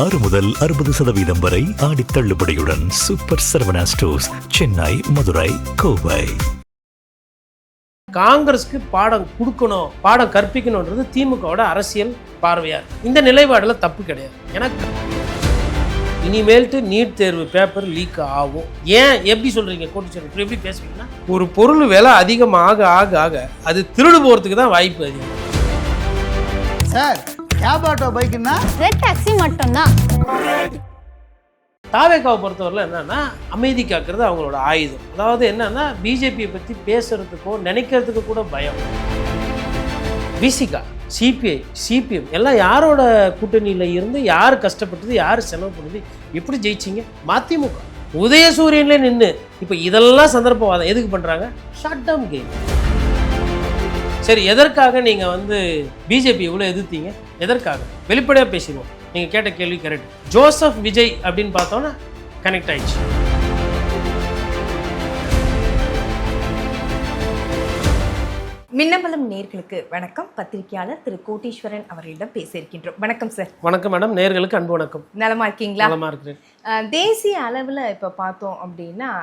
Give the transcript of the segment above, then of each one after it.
6 முதல் 60% வரை ஆடி தள்ளுபடியுடன் சூப்பர் சரவணா ஸ்டோர்ஸ், சென்னை, மதுரை, கோவை. காங்கிரஸ்க்கு பாடம் கொடுக்கணும், பாடம் கற்பிக்கணுன்றது திமுகவோட அரசியல் பார்வையார். இந்த நிலைப்பாடுல தப்பு கிடையாது. எனக்கு இனிமேல்ட்டு நீட் தேர்வு பேப்பர் லீக் ஆகும். ஏன் எப்படி சொல்றீங்க? கோட்டு எப்படி பேசுவீங்கன்னா, ஒரு பொருள் விலை அதிகமாக ஆக ஆக அது திருடு போறதுக்கு தான் வாய்ப்பு அதிகம். சார், கேப் ஆட்டோ பைக்குன்னா ரெட் டாக்ஸி மட்டும்தான். தாவேக்காவை பொறுத்தவரையில் என்னன்னா, அமைதி காக்கிறது அவங்களோட ஆயுதம். அதாவது என்னன்னா, பிஜேபியை பற்றி பேசுறதுக்கோ நினைக்கிறதுக்கு கூட பயம். விசிகா, சிபிஐ, சிபிஎம் எல்லாம் யாரோட கூட்டணியில் இருந்து யார் கஷ்டப்பட்டது, யார் செலவு பண்ணது, எப்படி ஜெயிச்சிங்க? மதிமுக உதயசூரியன்ல நின்று இப்போ இதெல்லாம் சந்தர்ப்பவாதம் எதுக்கு பண்ணுறாங்க? Short term game. சரி, எதற்காக நீங்கள் பிஜேபி இவ்வளோ எதிர்த்தீங்க? எதற்காக? வெளிப்படையாக பேசிடுவோம். நீங்கள் கேட்ட கேள்வி கரெக்ட். ஜோசப் விஜய் அப்படின்னு பார்த்தோன்னா கனெக்ட் ஆயிடுச்சு. மின்னம்பலம் நேர்களுக்கு வணக்கம். பத்திரிகையாளர் திரு கோட்டீஸ்வரன் அவர்களிடம் பேசியிருக்கின்றோம். வணக்கம் சார். வணக்கம் மேடம். நேர்களுக்கு அன்பு வணக்கம். நலமா இருக்கீங்களா? நலமா இருக்கிறேன். தேசிய அளவில் இப்போ பார்த்தோம் அப்படின்னா,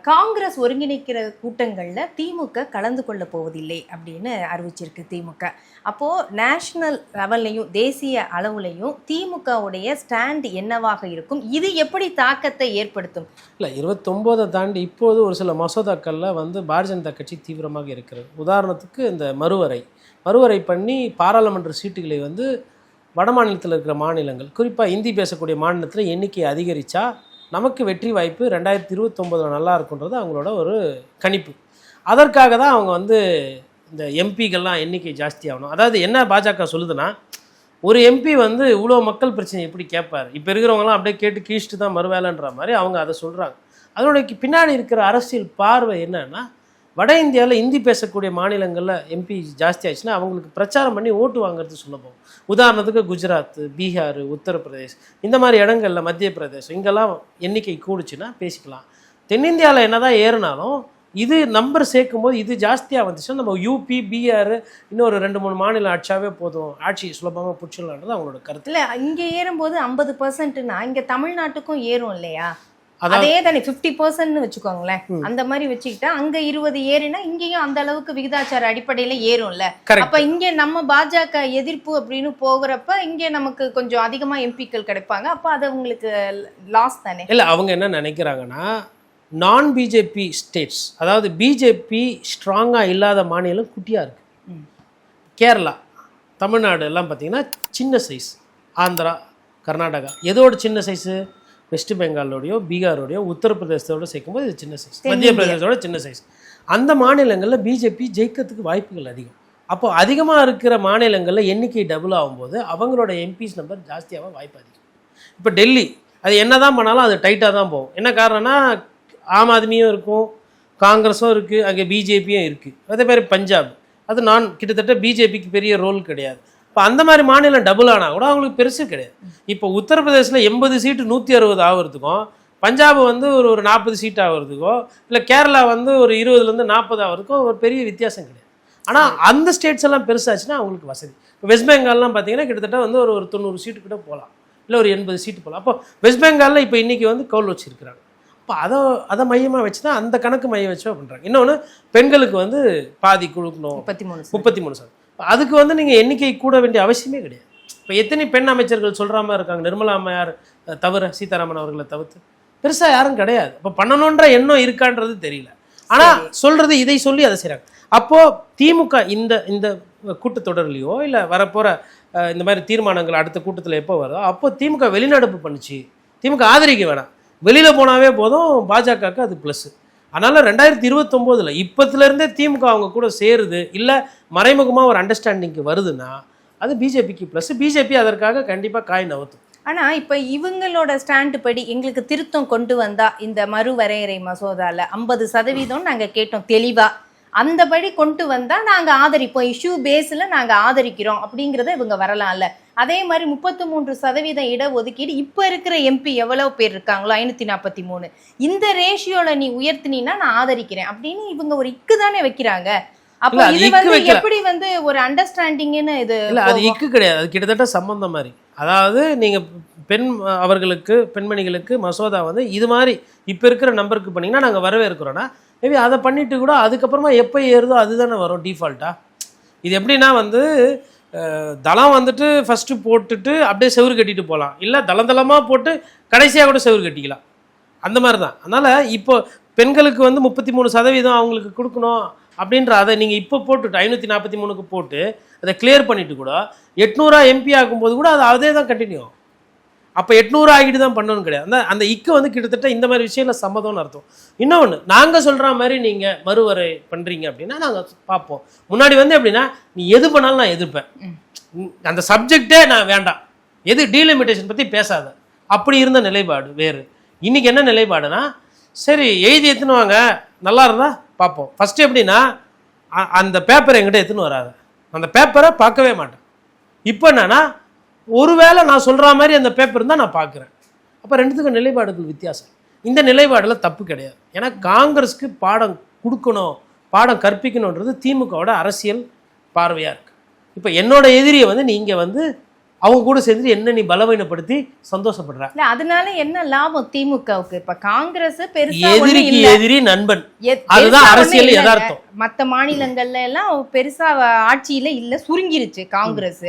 காங்கிரஸ் ஒருங்கிணைக்கிற கூட்டங்களில் திமுக கலந்து கொள்ள போவதில்லை அப்படின்னு அறிவிச்சிருக்கு திமுக. அப்போது நேஷ்னல் லெவல்லையும் தேசிய அளவுலையும் திமுகவுடைய ஸ்டாண்ட் என்னவாக இருக்கும்? இது எப்படி தாக்கத்தை ஏற்படுத்தும்? இல்லை, 29 தாண்டி இப்போது ஒரு சில மசோதாக்களில் பாரதிய ஜனதா கட்சி தீவிரமாக இருக்கிறது. உதாரணத்துக்கு இந்த மறுவரை பண்ணி பாராளுமன்ற சீட்டுகளை வட மாநிலத்தில் இருக்கிற மாநிலங்கள், குறிப்பாக ஹிந்தி பேசக்கூடிய மாநிலத்தில் எண்ணிக்கை அதிகரித்தா நமக்கு வெற்றி வாய்ப்பு 2029 நல்லா இருக்குன்றது அவங்களோட ஒரு கணிப்பு. அதற்காக தான் அவங்க இந்த எம்பிகள்லாம் எண்ணிக்கை ஜாஸ்தி ஆகணும். அதாவது என்ன பாஜக சொல்லுதுன்னா, ஒரு எம்பி இவ்வளோ மக்கள் பிரச்சனை எப்படி கேட்பார்? இப்போ இருக்கிறவங்களாம் அப்படியே கேட்டு கீழ்ச்சிட்டு தான் மறுவேலைன்ற மாதிரி அவங்க அதை சொல்கிறாங்க. அதோட பின்னாடி இருக்கிற அரசியல் பார்வை என்னன்னா, வட இந்தியாவில் ஹிந்தி பேசக்கூடிய மாநிலங்களில் எம்பி ஜாஸ்தி ஆயிடுச்சுன்னா அவங்களுக்கு பிரச்சாரம் பண்ணி ஓட்டு வாங்குறது சுலபம். உதாரணத்துக்கு குஜராத், பீகார், உத்தரப்பிரதேஷ் இந்த மாதிரி இடங்களில், மத்திய பிரதேசம் இங்கெல்லாம் எண்ணிக்கை கூடுச்சுன்னா பேசிக்கலாம். தென்னிந்தியாவில் என்ன தான் ஏறினாலும் இது நம்பர் சேர்க்கும்போது இது ஜாஸ்தியாக வந்துச்சுன்னா நம்ம யூபி, பீகார் இன்னொரு 2-3 மாநிலம் ஆட்சியாகவே போதும், ஆட்சி சுலபமாக பிடிச்சிடலான்றது அவங்களோட கருத்து. இல்லை, இங்கே ஏறும்போது 50%னா இங்கே தமிழ்நாட்டுக்கும் ஏறும் இல்லையா? அதே தானே 50% வச்சுக்கோங்களேன். அந்த மாதிரி வச்சுக்கிட்டா அங்க 20 ஏறினா இங்கேயும் அந்த அளவுக்கு விகிதாச்சார அடிப்படையில ஏறும்ல. அப்ப இங்க நம்ம பாஜக எதிர்ப்பு அப்படின்னு போகிறப்ப இங்க நமக்கு கொஞ்சம் அதிகமா எம்பிக்கள் கிடைப்பாங்க. அப்ப அது உங்களுக்கு லாஸ் தானே? இல்ல, அவங்க என்ன நினைக்கிறாங்கன்னா, நான் பிஜேபி ஸ்டேட்ஸ், அதாவது பிஜேபி ஸ்ட்ராங்கா இல்லாத மாநிலம் குட்டியா இருக்கு. கேரளா, தமிழ்நாடு எல்லாம் பார்த்தீங்கன்னா சின்ன சைஸ். ஆந்திரா, கர்நாடகா எதோட சின்ன சைஸு? வெஸ்ட் பெங்காலோடையோ, பீகாரோடையோ, உத்தரப்பிரதேசத்தோட சேர்க்கும்போது இது சின்ன சைஸ். மத்திய பிரதேசத்தோட சின்ன சைஸ். அந்த மாநிலங்களில் பிஜேபி ஜெயிக்கிறதுக்கு வாய்ப்புகள் அதிகம். அப்போ அதிகமாக இருக்கிற மாநிலங்களில் எண்ணிக்கை டபுள் ஆகும்போது அவங்களோட எம்பிஸ் நம்பர் ஜாஸ்தியாக வாய்ப்பு அதிகம். இப்போ டெல்லி அது என்ன தான் பண்ணாலும் அது டைட்டாக தான் போகும். என்ன காரணம்னா, ஆம் ஆத்மியும் இருக்கும், காங்கிரஸும் இருக்குது, அங்கே பிஜேபியும் இருக்குது. அதே மாதிரி பஞ்சாப், அது கிட்டத்தட்ட பிஜேபிக்கு பெரிய ரோல் கிடையாது. இப்போ அந்த மாதிரி மாநிலம் டபுள் ஆனால் கூட அவங்களுக்கு பெருசு கிடையாது. இப்போ உத்தரப்பிரதேசில் 80 சீட்டு 160 ஆகிறதுக்கும், பஞ்சாப் ஒரு 40 சீட் ஆகிறதுக்கோ, இல்லை கேரளா ஒரு 20லேருந்து 40 ஆகிறதுக்கோ ஒரு பெரிய வித்தியாசம் கிடையாது. ஆனால் அந்த ஸ்டேட்ஸ் எல்லாம் பெருசாச்சுன்னா அவங்களுக்கு வசதி. இப்போ வெஸ்ட் பெங்கால்லாம் பார்த்தீங்கன்னா கிட்டத்தட்ட ஒரு 90 சீட்டு கிட்ட போகலாம், இல்லை ஒரு 80 சீட்டு போகலாம். அப்போ வெஸ்ட் பெங்காலில் இப்போ இன்றைக்கி கவுல் வச்சுருக்கிறாங்க. இப்போ அதை மையமாக வச்சு தான் அந்த கணக்கு மையம் வச்சு பண்ணுறாங்க. இன்னொன்று, பெண்களுக்கு பாதி கொடுக்கணும், 33%. அதுக்கு நீங்கள் எண்ணிக்கை கூட வேண்டிய அவசியமே கிடையாது. இப்போ எத்தனை பெண் அமைச்சர்கள் சொல்கிற மாதிரி இருக்காங்க, நிர்மலா அம்மையார் தவிர, சீதாராமன் அவர்களை தவிர்த்து பெருசாக யாரும் கிடையாது. இப்போ பண்ணணுன்ற எண்ணம் இருக்கான்றது தெரியல. ஆனால் சொல்கிறது இதை சொல்லி அதை செய்கிறாங்க. அப்போது திமுக இந்த கூட்டத்தொடர்லையோ இல்லை வரப்போகிற இந்த மாதிரி தீர்மானங்கள் அடுத்த கூட்டத்தில் எப்போ வருதோ அப்போ திமுக வெளிநடப்பு பண்ணிச்சு. திமுக ஆதரிக்க வேணாம், வெளியில் போனாவே போதும், பாஜகவுக்கு அது ப்ளஸ்ஸு. அதனால் 2029 இப்போத்துலேருந்தே திமுக அவங்க கூட சேருது, இல்லை மறைமுகமாக ஒரு அண்டர்ஸ்டாண்டிங்க்கு வருதுன்னா அது பிஜேபிக்கு ப்ளஸ். பிஜேபி அதற்காக கண்டிப்பாக காய் நவுத்தும். ஆனால் இப்போ இவங்களோட ஸ்டாண்டு படி எங்களுக்கு திருத்தம் கொண்டு வந்தால் இந்த மறுவரையறை மசோதாவில் 50% நாங்கள் கேட்டோம் தெளிவாக, அந்தபடி கொண்டு வந்தால் நாங்கள் ஆதரிப்போம், இஷ்யூ பேஸில் நாங்கள் ஆதரிக்கிறோம் அப்படிங்கிறத இவங்க வரலாம்ல. அதே மாதிரி 33% இடஒதுக்கீடு இப்போ இருக்கிற எம்பி எவ்வளோ பேர் இருக்காங்களோ 543, இந்த ரேஷியோவில் நீ உயர்த்தினா நான் ஆதரிக்கிறேன் அப்படின்னு இவங்க ஒரு இக்கு தானே வைக்கிறாங்க. அப்போ இது எப்படி ஒரு அண்டர்ஸ்டாண்டிங்னு இது? இல்லை, அது இக்கு கிடையாது, அது கிட்டத்தட்ட சம்பந்தம் மாதிரி. அதாவது நீங்கள் அவர்களுக்கு பெண்மணிகளுக்கு மசோதா வந்து இது மாதிரி இப்போ இருக்கிற நம்பருக்கு பண்ணிங்கன்னா நாங்கள் வரவேற்கிறோன்னா மேபி அதை பண்ணிட்டு கூட அதுக்கப்புறமா எப்போ ஏறுதோ அதுதானே வரும் டிஃபால்ட்டாக. இது எப்படின்னா வந்து தளம் வந்துட்டு ஃபஸ்ட்டு போட்டுட்டு அப்படியே செவுறு கட்டிட்டு போகலாம், இல்லை தளமாக போட்டு கடைசியாக கூட செவுறு கட்டிக்கலாம், அந்த மாதிரி தான். அதனால் இப்போ பெண்களுக்கு வந்து 33% அவங்களுக்கு கொடுக்கணும் அப்படின்ற அதை நீங்கள் இப்போ போட்டுட்டு 543க்கு போட்டு அதை கிளியர் பண்ணிவிட்டு கூட 800 MP ஆகும்போது கூட அது அதே தான் கண்டினியூ. அப்போ 800 ஆகிட்டு தான் பண்ணணும்னு கிடையாது. அந்த இக்கு வந்து கிட்டத்தட்ட இந்த மாதிரி விஷயத்தில் சம்மதம்னு அர்த்தம். இன்னொன்று, நாங்கள் சொல்கிற மாதிரி நீங்கள் மறுவரை பண்ணுறீங்க அப்படின்னா நாங்கள் பார்ப்போம். முன்னாடி வந்து எப்படின்னா நீ எது பண்ணாலும் நான் எதிர்ப்பேன், அந்த சப்ஜெக்டே நான் வேண்டாம், எது டீலிமிட்டேஷன் பற்றி பேசாத, அப்படி இருந்த நிலைப்பாடு வேறு. இன்றைக்கி என்ன நிலைப்பாடுனா, சரி எழுதி எடுத்துன்னு வாங்க, நல்லா இருந்தால் பார்ப்போம். ஃபஸ்ட்டு எப்படின்னா அந்த பேப்பரை என்கிட்ட எடுத்துன்னு வராது, அந்த பேப்பரை பார்க்கவே மாட்டேன். இப்போ என்னன்னா ஒருவேளை நான் சொல்கிற மாதிரி அந்த பேப்பர் இருந்தால் நான் பார்க்குறேன். அப்போ ரெண்டுத்துக்கும் நிலைப்பாடுகள் வித்தியாசம். இந்த நிலைப்பாடில் தப்பு கிடையாது. ஏன்னா காங்கிரஸுக்கு பாடம் கொடுக்கணும், பாடம் கற்பிக்கணுன்றது திமுகவோட அரசியல் பார்வையாக இருக்குது. இப்போ என்னோட எதிரியை வந்து நீங்கள் வந்து அவங்க கூட சேர்ந்து என்ன நீ பலவீனப்படுத்தி சந்தோஷப்படுற, அதனால என்ன லாபம் திமுகவுக்கு? இப்ப காங்கிரஸ் பெருசா எதிரிக்கு எதிரி நண்பன், அதுதான் அரசியல் யதார்த்தம். மற்ற மாநிலங்கள்ல எல்லாம் பெருசா ஆட்சியில இல்ல, சுருங்கிருச்சு காங்கிரஸ்.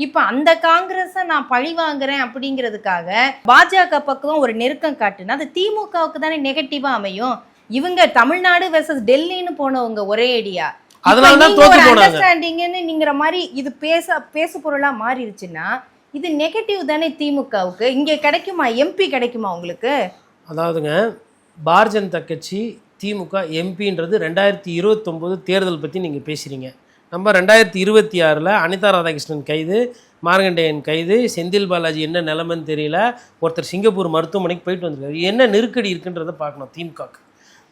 இப்ப அந்த காங்கிரஸ நான் பழி வாங்குறேன் அப்படிங்கிறதுக்காக பாஜக பக்கம் ஒரு நெருக்கம் காட்டுனா அது திமுகவுக்கு தானே நெகட்டிவா அமையும். இவங்க தமிழ்நாடு வெர்சஸ் டெல்லின்னு போனவங்க ஒரே ஐடியா, அண்டர்ஸ்டாண்டிங்ங்கிற மாதிரி இது பேசு பொருளா மாறிடுச்சுன்னா இது நெகட்டிவ் தானே திமுகவுக்கு. இங்க கிடைக்குமா எம்பி, கிடைக்குமா உங்களுக்கு? அதாவதுங்க, பாரதிய ஜனதா கட்சி திமுக எம்பின்றது 2029 தேர்தல் பற்றி நீங்கள் பேசுகிறீங்க. நம்ம 2026 அனிதா ராதாகிருஷ்ணன் கைது, மார்கண்டேயன் கைது, செந்தில் பாலாஜி என்ன நிலைமைன்னு தெரியல, ஒருத்தர் சிங்கப்பூர் மருத்துவமனைக்கு போயிட்டு வந்திருக்காரு. என்ன நெருக்கடி இருக்குன்றதை பார்க்கணும் திமுகவுக்கு.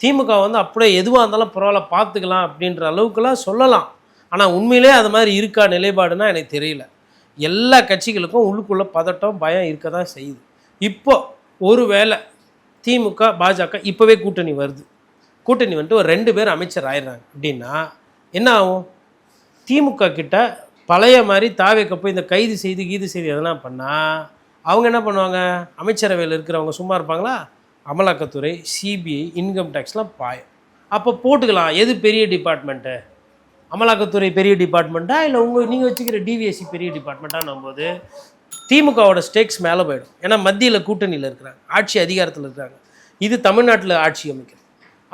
திமுக வந்து அப்படியே எதுவாக இருந்தாலும் பரவாயில்ல பார்த்துக்கலாம் அப்படின்ற அளவுக்குலாம் சொல்லலாம். ஆனால் உண்மையிலே அது மாதிரி இருக்கா நிலைப்பாடுனா எனக்கு தெரியல. எல்லா கட்சிகளுக்கும் உள்ளுக்குள்ளே பதட்டம் பயம் இருக்க தான் செய்யுது. இப்போ ஒரு வேளை திமுக பாஜக இப்போவே கூட்டணி வருது, கூட்டணி வந்துட்டு ஒரு 2 பேர் அமைச்சர் ஆயிடுறாங்க அப்படின்னா என்ன ஆகும்? திமுக கிட்ட பழைய மாதிரி தாவேக்க போய் இந்த கைது செய்து எதெல்லாம் பண்ணால் அவங்க என்ன பண்ணுவாங்க? அமைச்சரவையில் இருக்கிறவங்க சும்மா இருப்பாங்களா? அமலாக்கத்துறை, சிபிஐ, இன்கம் டேக்ஸ்லாம் பாயம். அப்போ போட்டுக்கலாம், எது பெரிய டிபார்ட்மெண்ட்டு? அமலாக்கத்துறை பெரிய டிபார்ட்மெண்ட்டா இல்லை நீங்கள் வச்சுக்கிற டிவிஎஸ்சி பெரிய டிபார்ட்மெண்ட்டான்னும் போது திமுகவோட ஸ்டேக்ஸ் மேலே போயிடும். ஏன்னா மத்தியில் கூட்டணியில் இருக்கிறாங்க, ஆட்சி அதிகாரத்தில் இருக்கிறாங்க, இது தமிழ்நாட்டில் ஆட்சி அமைக்கிறது.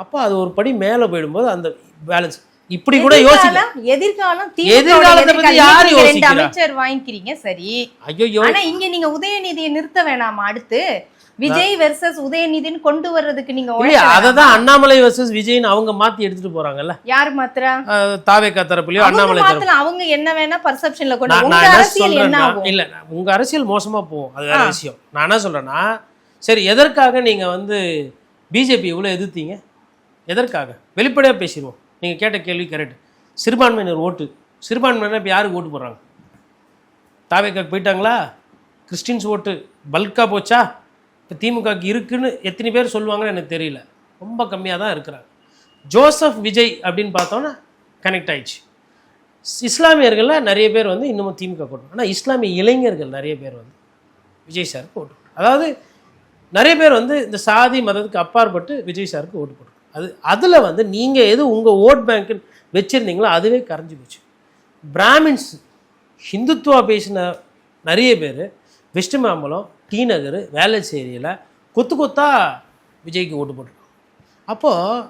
அப்போ அது ஒரு படி மேலே போயிடும்போது அந்த பேலன்ஸ் இப்படி கூட யோசிக்கலாம். எதிர்காலத்தை பத்தி யார் யோசிக்கிறா? அமைச்சர் வாங்கிக்கிறீங்க சரி, ஐயோ, ஆனா இங்க நீங்க உதயநிதியை நிறுத்த வேணாமா? அடுத்து விஜய் வெர்சஸ் உதயநிதின்னு கொண்டு வர்றதுக்கு நீங்க அததான் அண்ணாமலை வெர்சஸ் விஜய்னு அவங்க மாத்தி எடுத்துட்டு போறாங்கல்ல. யார் மாத்திரா? தாவேகா தரப்புலயோ அண்ணாமலை தரப்புல அவங்க என்ன வேணா பர்செப்ஷன்ல கொண்டு. உங்க அரசியல் என்ன ஆகும்? இல்ல, உங்க அரசியல் மோசமா போகும், அது வேற விஷயம். நான் என்ன சொல்றேன்னா, சரி எதற்காக நீங்க வந்து பிஜேபி இவ்வளவு எதிர்த்தீங்க? எதற்காக? வெளிப்படையா பேசிடுவோம். நீங்க கேட்ட கேள்வி கரெக்ட். சிறுபான்மையினர் ஓட்டு, சிறுபான்மையினர் இப்போ யாருக்கு ஓட்டு போடுறாங்க? தாவேக்காக்கு போயிட்டாங்களா? கிறிஸ்டின்ஸ் ஓட்டு பல்கா போச்சா? இப்போ திமுகக்கு இருக்குன்னு எத்தனை பேர் சொல்லுவாங்கன்னு எனக்கு தெரியல, ரொம்ப கம்மியாக தான் இருக்கிறாங்க. ஜோசப் விஜய் அப்படின்னு பார்த்தோன்னா கனெக்ட் ஆயிடுச்சு. இஸ்லாமியர்களில் நிறைய பேர் வந்து இன்னமும் திமுக போட்டு, ஆனால் இஸ்லாமிய இளைஞர்கள் நிறைய பேர் வந்து விஜய் சாருக்கு ஓட்டு போட்டு, அதாவது நிறைய பேர் வந்து இந்த சாதி மதத்துக்கு அப்பாற்பட்டு விஜய் சாருக்கு ஓட்டு போட்டு, அதில் வந்து நீங்கள் எது உங்கள் ஓட் பேங்க்குன்னு வச்சுருந்தீங்களோ அதுவே கரைஞ்சி போச்சு. பிராமின்ஸ் ஹிந்துத்துவா பேசின நிறைய பேர் வெஸ்ட் மாம்பலம், டி நகர், வேளச்சேரியில் கொத்தா விஜய்க்கு ஓட்டு போட்டுருக்கோம். அப்போது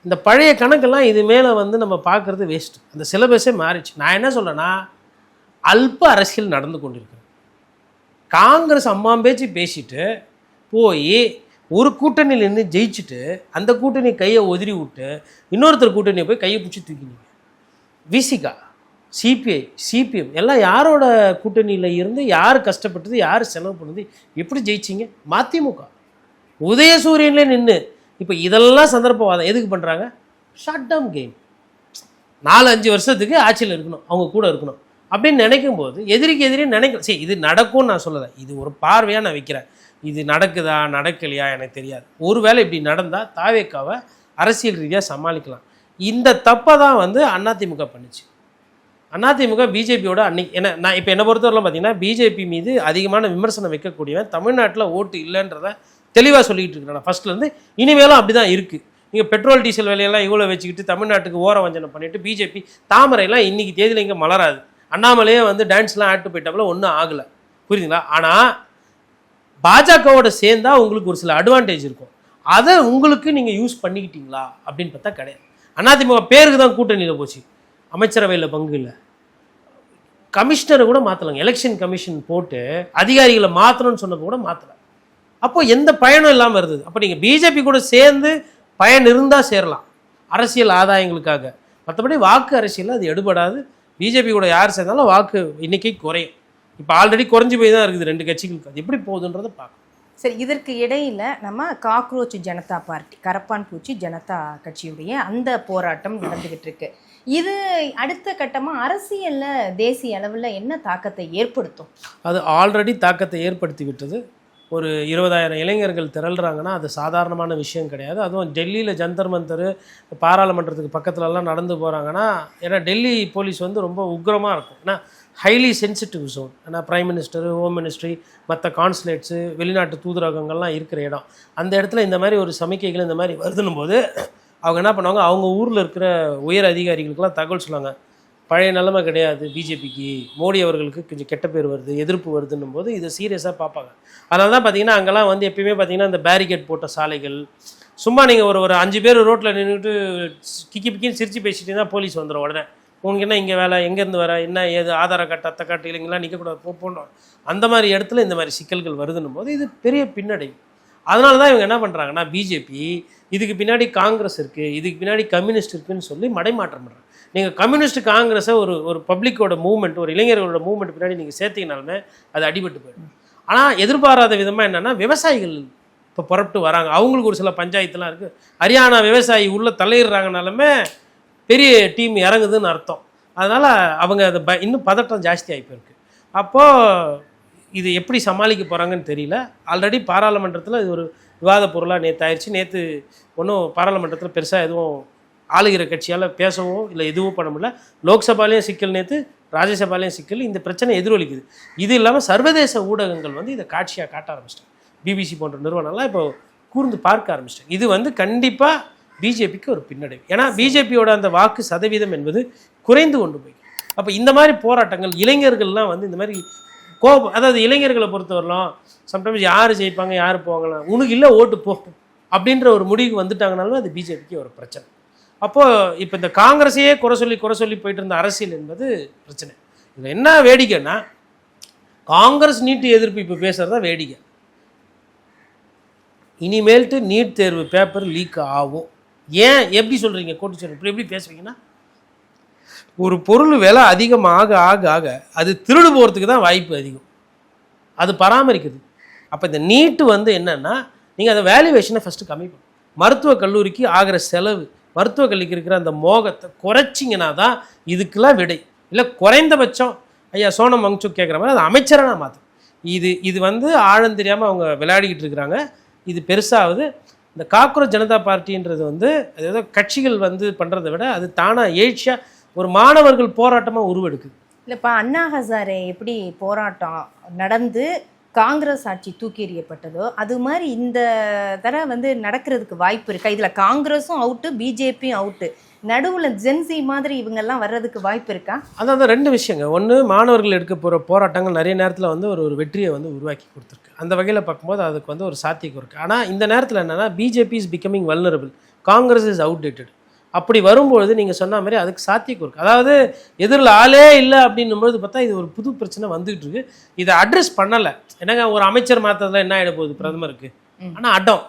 இந்த பழைய கணக்கெல்லாம் இது மேலே வந்து நம்ம பார்க்குறது வேஸ்ட்டு. அந்த சிலபஸே மாறிச்சு. நான் என்ன சொல்கிறேன்னா, அல்ப அரசியல் நடந்து கொண்டிருக்கு. காங்கிரஸ் அம்மாம்பேச்சு பேசிட்டு போய் ஒரு கூட்டணியில் நின்று ஜெயிச்சுட்டு அந்த கூட்டணி கையை உதிரி விட்டு இன்னொருத்தர் கூட்டணியை போய் கையை பிடிச்சி தூக்கினீங்க. விசிகா, சிபிஐ, சிபிஎம் எல்லாம் யாரோட கூட்டணியில் இருந்து யார் கஷ்டப்பட்டது, யார் செலவு பண்ணது, எப்படி ஜெயிச்சிங்க? மதிமுக உதயசூரியன்லேயே நின்று. இப்போ இதெல்லாம் சந்தர்ப்பவாதம் எதுக்கு பண்ணுறாங்க? Short term gain. 4-5 வருஷத்துக்கு ஆட்சியில் இருக்கணும், அவங்க கூட இருக்கணும் அப்படின்னு நினைக்கும் போது எதிரிக்கு எதிரி நினைக்கலாம். சரி, இது நடக்கும்னு நான் சொல்லலை, இது ஒரு பார்வையாக நான் வைக்கிறேன். இது நடக்குதா நடக்கலையா எனக்கு தெரியாது. ஒருவேளை இப்படி நடந்தால் தாவேக்காவை அரசியல் ரீதியாக சமாளிக்கலாம். இந்த தப்பை தான் வந்து அதிமுக பண்ணிச்சு. அதிமுக பிஜேபியோட அன்னைக்கு என்ன நான் இப்போ என்னை பொறுத்தவரைலாம் பார்த்தீங்கன்னா பிஜேபி மீது அதிகமான விமர்சனம் வைக்கக்கூடியவன் தமிழ்நாட்டில் ஓட்டு இல்லைன்றத தெளிவாக சொல்லிக்கிட்டு இருக்கிறேன் நான் ஃபஸ்ட்லேருந்து. இனிமேலும் அப்படி தான் இருக்குது. நீங்கள் பெட்ரோல் டீசல் விலையெல்லாம் இவ்வளோ வச்சுக்கிட்டு தமிழ்நாட்டுக்கு ஓர வஞ்சனை பண்ணிவிட்டு பிஜேபி தாமரைலாம் இன்றைக்கி தேதியில் இங்கே மலராது. அண்ணாமலையே வந்து டான்ஸ்லாம் ஆட்டு போயிட்டாப்புல ஒன்றும் ஆகலை, புரியுதுங்களா? ஆனால் பாஜகவோட சேர்ந்தா உங்களுக்கு ஒரு சில அட்வான்டேஜ் இருக்கும். அதை உங்களுக்கு நீங்கள் யூஸ் பண்ணிக்கிட்டீங்களா அப்படின்னு பார்த்தா கிடையாது. அதிமுக பேருக்கு தான் கூட்டணியில் போச்சு, அமைச்சரவையில் பங்கு இல்லை. கமிஷனரை கூட மாற்றலைங்க. எலெக்ஷன் கமிஷன் போட்டு அதிகாரிகளை மாற்றணும்னு சொன்னப்போ கூட மாற்றலை. அப்போது எந்த பயனும் இல்லாமல் இருந்தது. அப்போ நீங்கள் பிஜேபி கூட சேர்ந்து பயன் இருந்தால் சேரலாம் அரசியல் ஆதாயங்களுக்காக. மற்றபடி வாக்கு அரசியல் அது எடுபடாது. பிஜேபி கூட யார் சேர்ந்தாலும் வாக்கு எண்ணிக்கை குறையும். இப்போ ஆல்ரெடி குறைஞ்சி போய் தான் இருக்குது 2 கட்சிகளுக்கு. அது எப்படி போகுதுன்றதை பார்க்கணும். சரி, இதற்கு இடையில நம்ம காக்ரோச் ஜனதா பார்ட்டி, கரப்பான் பூச்சி ஜனதா கட்சியுடைய அந்த போராட்டம் நடந்துகிட்டு இருக்கு. இது அடுத்த கட்டமாக அரசியலில் தேசிய அளவில் என்ன தாக்கத்தை ஏற்படுத்தும்? அது ஆல்ரெடி தாக்கத்தை ஏற்படுத்தி விட்டது. ஒரு 20,000 இளைஞர்கள் திரள்றாங்கன்னா அது சாதாரணமான விஷயம் கிடையாது. அதுவும் டெல்லியில் ஜந்தர் மந்தர் பாராளுமன்றத்துக்கு பக்கத்துலலாம் நடந்து போகிறாங்கன்னா, ஏன்னா டெல்லி போலீஸ் வந்து ரொம்ப உக்ரமாக இருக்கும். ஏன்னா ஹைலி சென்சிட்டிவ் ஜோன். ஏன்னா பிரைம் மினிஸ்டர், ஹோம் மினிஸ்ட்ரி, மற்ற கான்சுலேட்ஸு, வெளிநாட்டு தூதரகங்கள்லாம் இருக்கிற இடம். அந்த இடத்துல இந்த மாதிரி ஒரு சமிக்கைகள் இந்த மாதிரி வருதுன்னும் போது அவங்க என்ன பண்ணுவாங்க, அவங்க ஊரில் இருக்கிற உயர் அதிகாரிகளுக்கெல்லாம் தகவல் சொல்லுவாங்க, பழைய நிலைமை கிடையாது பிஜேபிக்கு, மோடி அவர்களுக்கு கொஞ்சம் கெட்ட பேர் வருது, எதிர்ப்பு வருதுன்னும் போது இதை சீரியஸாக பார்ப்பாங்க. அதனால தான் பார்த்தீங்கன்னா அங்கெல்லாம் வந்து எப்பயுமே பார்த்தீங்கன்னா இந்த பேரிகேட் போட்ட சாலைகள், சும்மா நீங்கள் ஒரு 5 பேர் ரோட்டில் நின்றுட்டு கிக்கி பிக்கின்னு சிரிச்சு பேசிட்டு தான் போலீஸ் வந்துடும். உடனே உங்களுக்கு என்ன இங்கே வேலை, எங்கேருந்து வர, என்ன ஏது, ஆதார காட்டு அத்தை காட்டு இல்லைங்களா, நிற்கக்கூடாது போன்றோம். அந்த மாதிரி இடத்துல இந்த மாதிரி சிக்கல்கள் வருதுன்னும் போது இது பெரிய பின்னடைவு. அதனால தான் இவங்க என்ன பண்ணுறாங்கன்னா, பிஜேபி இதுக்கு பின்னாடி காங்கிரஸ் இருக்குது, இதுக்கு பின்னாடி கம்யூனிஸ்ட் இருக்குதுன்னு சொல்லி மடைமாற்றம் பண்ணுறாங்க. நீங்கள் கம்யூனிஸ்ட் காங்கிரஸை ஒரு பப்ளிக்கோட மூவ்மெண்ட், ஒரு இளைஞர்களோட மூவ்மெண்ட் பின்னாடி நீங்கள் சேர்த்திங்கனாலுமே அது அடிபட்டு போயிடும். ஆனால் எதிர்பாராத விதமாக என்னென்னா, விவசாயிகள் இப்போ புறப்பட்டு வராங்க. அவங்களுக்கு ஒரு சில பஞ்சாயத்துலாம் இருக்குது. ஹரியானா விவசாயி உள்ளே தலையிடுறாங்கனாலுமே பெரிய டீம் இறங்குதுன்னு அர்த்தம். அதனால் அவங்க அதை இன்னும் பதட்டம் ஜாஸ்தி ஆகி போயிருக்கு. அப்போது இது எப்படி சமாளிக்க போகிறாங்கன்னு தெரியல. ஆல்ரெடி பாராளுமன்றத்தில் இது ஒரு விவாத பொருளாக நேற்று ஆயிடுச்சு. நேற்று ஒன்றும் பாராளுமன்றத்தில் பெருசாக எதுவும் ஆளுகிற கட்சியால் பேசவோ இல்லை எதுவும் பண்ண முடியல. லோக்சபாலேயும் சிக்கல், நேற்று ராஜ்யசபாலேயும் சிக்கல். இந்த பிரச்சனை எதிரொலிக்குது. இது இல்லாமல் சர்வதேச ஊடகங்கள் வந்து இதை காட்சியாக காட்ட ஆரம்பிச்சிட்டாங்க. பிபிசி போன்ற நிறுவனம்லாம் இப்போ கூர்ந்து பார்க்க ஆரம்பிச்சிட்டாங்க. இது வந்து கண்டிப்பாக பிஜேபிக்கு ஒரு பின்னடைவு. ஏன்னா பிஜேபியோட அந்த வாக்கு சதவீதம் என்பது குறைந்து கொண்டு போய், அப்போ இந்த மாதிரி போராட்டங்கள் இளைஞர்கள்லாம் வந்து இந்த மாதிரி கோபம், அதாவது இளைஞர்களை பொறுத்தவரைலாம் சம்டைம்ஸ் யார் ஜெயிப்பாங்க யார் போவாங்கலாம், உனக்கு இல்லை ஓட்டு போகும் அப்படின்ற ஒரு முடிவுக்கு வந்துட்டாங்கனாலும் அது பிஜேபிக்கு ஒரு பிரச்சனை. அப்போது இப்போ இந்த காங்கிரஸையே குறை சொல்லி போயிட்டு இருந்த அரசியல் என்பது பிரச்சனை. இதில் என்ன வேடிக்கைன்னா, காங்கிரஸ் நீட் எதிர்ப்பு இப்போ பேசுகிறதா வேடிக்கை. இனிமேல்ட்டு நீட் தேர்வு பேப்பர் லீக் ஆகும். ஏன் எப்படி சொல்கிறீங்க கோட்டீஸ்வரன், இப்படி எப்படி பேசுவீங்கன்னா, ஒரு பொருள் விலை அதிகமாக ஆக ஆக அது திருடு போகிறதுக்கு தான் வாய்ப்பு அதிகம், அது பராமரிக்குது. அப்போ இந்த நீட்டு வந்து என்னென்னா, நீங்கள் அந்த வேல்யூவேஷனை ஃபஸ்ட்டு கம்மி பண்ணும். மருத்துவக் கல்லூரிக்கு ஆகிற செலவு, மருத்துவக் கல்விக்கு இருக்கிற அந்த மோகத்தை குறைச்சிங்கன்னா தான் இதுக்கெல்லாம் விடை. இல்லை குறைந்தபட்சம் ஐயா சோனம் மங்சுக் கேட்குற மாதிரி அது அமைச்சராக மாற்றும். இது வந்து ஆழம் தெரியாமல் அவங்க விளையாடிக்கிட்டு இருக்கிறாங்க. இது பெருசாகுது. இந்த காக்ரோச் ஜனதா பார்ட்டின்றது வந்து அது ஏதோ கட்சிகள் வந்து பண்ணுறதை விட அது தானாக எழுச்சியாக ஒரு மாணவர்கள் போராட்டமாக உருவெடுக்குது. இல்லைப்பா, அண்ணா ஹசாரே எப்படி போராட்டம் நடந்து காங்கிரஸ் ஆட்சி தூக்கி எறியப்பட்டதோ அது மாதிரி இந்த தடவை வந்து நடக்கிறதுக்கு வாய்ப்பு இருக்கா? இதில் காங்கிரஸும் அவுட்டு, பிஜேபியும் அவுட்டு, நடுவில் ஜென்சி மாதிரி இவங்கெல்லாம் வர்றதுக்கு வாய்ப்பு இருக்கா? அதான் 2 விஷயங்க. ஒன்று, மாணவர்கள் எடுக்க போகிற போராட்டங்கள் நிறைய நேரத்தில் வந்து ஒரு வெற்றியை வந்து உருவாக்கி கொடுத்துருக்கு. அந்த வகையில் பார்க்கும்போது அதுக்கு வந்து ஒரு சாத்தியம் இருக்குது. ஆனால் இந்த நேரத்தில் என்னென்னா, BJP is becoming vulnerable, Congress is outdated. அப்படி வரும்பொழுது நீங்கள் சொன்ன மாதிரி அதுக்கு சாத்தியம் இருக்குது. அதாவது எதிரில் ஆளே இல்லை அப்படின்னும்போது பார்த்தா இது ஒரு புது பிரச்சனை வந்துகிட்டு இருக்கு. இதை அட்ரஸ் பண்ணலை. என்னங்க, ஒரு அமைச்சர் மாற்றதுல என்ன ஆகிட போகுது பிரதமருக்கு? ஆனால் அடம்,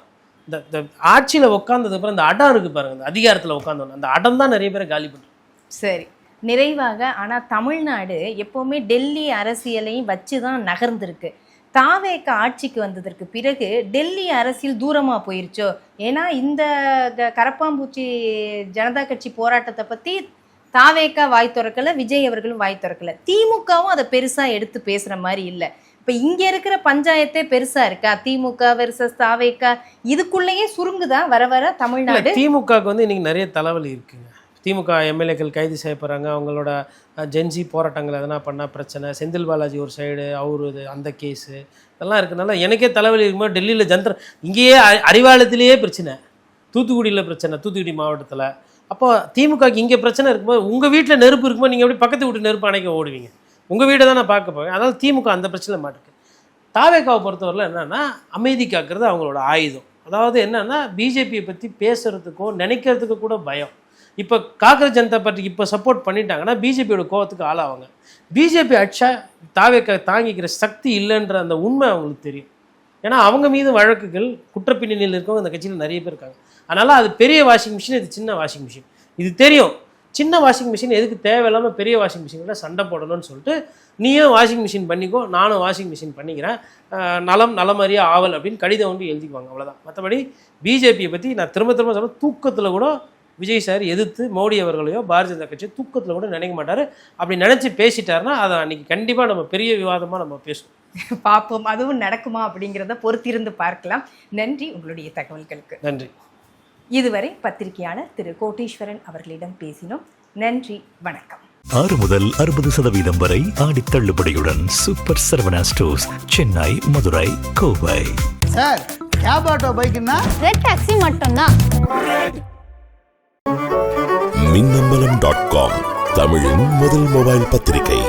இந்த ஆட்சியில் உட்காந்ததுக்கு அப்புறம் இந்த அடம் இருக்குது பாருங்கள், இந்த அதிகாரத்தில் உட்காந்தோன்னு அந்த அடம் தான் நிறைய பேரை காலி பண்ணுறோம். சரி, நிறைவாக, ஆனால் தமிழ்நாடு எப்போவுமே டெல்லி அரசியலையும் வச்சு தான் நகர்ந்துருக்கு. தாவேக ஆட்சிக்கு வந்ததற்கு பிறகு டெல்லி அரசியல் தூரமாக போயிருச்சோ? ஏன்னா இந்த கரப்பாம்பூச்சி ஜனதா கட்சி போராட்டத்தை பற்றி தாவேக வாய் திறக்கலை, விஜய் அவர்களும் வாய் திறக்கலை, திமுகவும் அதை பெருசாக எடுத்து பேசுகிற மாதிரி இல்லை. இப்போ இங்கே இருக்கிற பஞ்சாயத்தே பெருசாக இருக்கா? திமுக வெர்சஸ் தாவேக இதுக்குள்ளேயே சுருங்குதா வர வர தமிழ்நாடு? திமுகவுக்கு வந்து இன்றைக்கி நிறைய தலைவலி இருக்குங்க. திமுக எம்எல்ஏக்கள் கைது செய்யப்படுறாங்க, அவங்களோட ஜென்சி போராட்டங்கள் எதனா பண்ணால் பிரச்சனை, செந்தில் பாலாஜி ஒரு சைடு அவரு அந்த கேஸு இதெல்லாம் இருக்கிறதுனால எனக்கே தலைவலி இருக்கும்போது டெல்லியில் ஜந்தர் இங்கேயே அறிவாலயத்திலேயே பிரச்சனை, தூத்துக்குடியில் பிரச்சனை, தூத்துக்குடி மாவட்டத்தில். அப்போ திமுகக்கு இங்கே பிரச்சனை இருக்கும்போது உங்கள் வீட்டில் நெருப்பு இருக்கும்போது நீங்கள் எப்படி பக்கத்து வீட்டு நெருப்பு அணைக்க ஓடுவீங்க? உங்கள் வீட்டை தான் நான் பார்க்க போவேன். அதனால் திமுக அந்த பிரச்சனை மாட்டுக்கு. தாவேக்காவை பொறுத்தவரையில் என்னென்னா அமைதி காக்கிறது அவங்களோட ஆயுதம். அதாவது என்னென்னா பிஜேபியை பற்றி பேசுகிறதுக்கோ நினைக்கிறதுக்கு கூட பயம். இப்போ காங்கிரஸ் ஜனதா பார்ட்டிக்கு இப்போ சப்போர்ட் பண்ணிட்டாங்கன்னா பிஜேபியோட கோவத்துக்கு ஆளாவாங்க. பிஜேபி அடிச்சா தாவேக்கா தாங்கிக்கிற சக்தி இல்லைன்ற அந்த உண்மை அவங்களுக்கு தெரியும். ஏன்னா அவங்க மீது வழக்குகள் குற்றப்பின்னணியில் இருக்கவங்க இந்த கட்சியில் நிறைய பேர் இருக்காங்க. அதனால் அது பெரிய வாஷிங் மிஷின், இது சின்ன வாஷிங் மிஷின். இது தெரியும். சின்ன வாஷிங் மிஷின் எதுக்கு தேவையில்லாமல் பெரிய வாஷிங் மிஷினில் சண்டை போடணும்னு சொல்லிட்டு நீயும் வாஷிங் மிஷின் பண்ணிக்கோ, நானும் வாஷிங் மிஷின் பண்ணிக்கிறேன், நலமறிய ஆவல் அப்படின்னு கடிதம் வந்து எழுதிக்குவாங்க. அவ்வளோதான். மற்றபடி பிஜேபியை பற்றி நான் திரும்ப சொல்ல, தூக்கத்தில் கூட விஜய் சார் எதிர்த்து மோடி அவர்களையோ பாரதிய ஜனதா கட்சியோ தூக்கத்தில் கூட நினைக்க மாட்டார். அப்படி நினச்சி பேசிட்டாருன்னா அதை அன்றைக்கி கண்டிப்பாக நம்ம பெரிய விவாதமாக நம்ம பேசுவோம். பார்ப்போம் அதுவும் நடக்குமா அப்படிங்கிறத பொறுத்திருந்து பார்க்கலாம். நன்றி உங்களுடைய தகவல்களுக்கு. நன்றி. இதுவரை பத்திரிகையாளர் திரு கோட்டீஸ்வரன் அவர்களிடம் பேசினோம். நன்றி, வணக்கம். 6 முதல் 60% வரை ஆடி தள்ளுபடியுடன் super Saravana stores, Chennai, Madurai, Kovai. Sir cab auto பைக்குன்னா ரெட் டாக்ஸி மட்டும்தான். மின்னம்பலம்.com தமிழின் முதல் மொபைல் பத்திரிகை.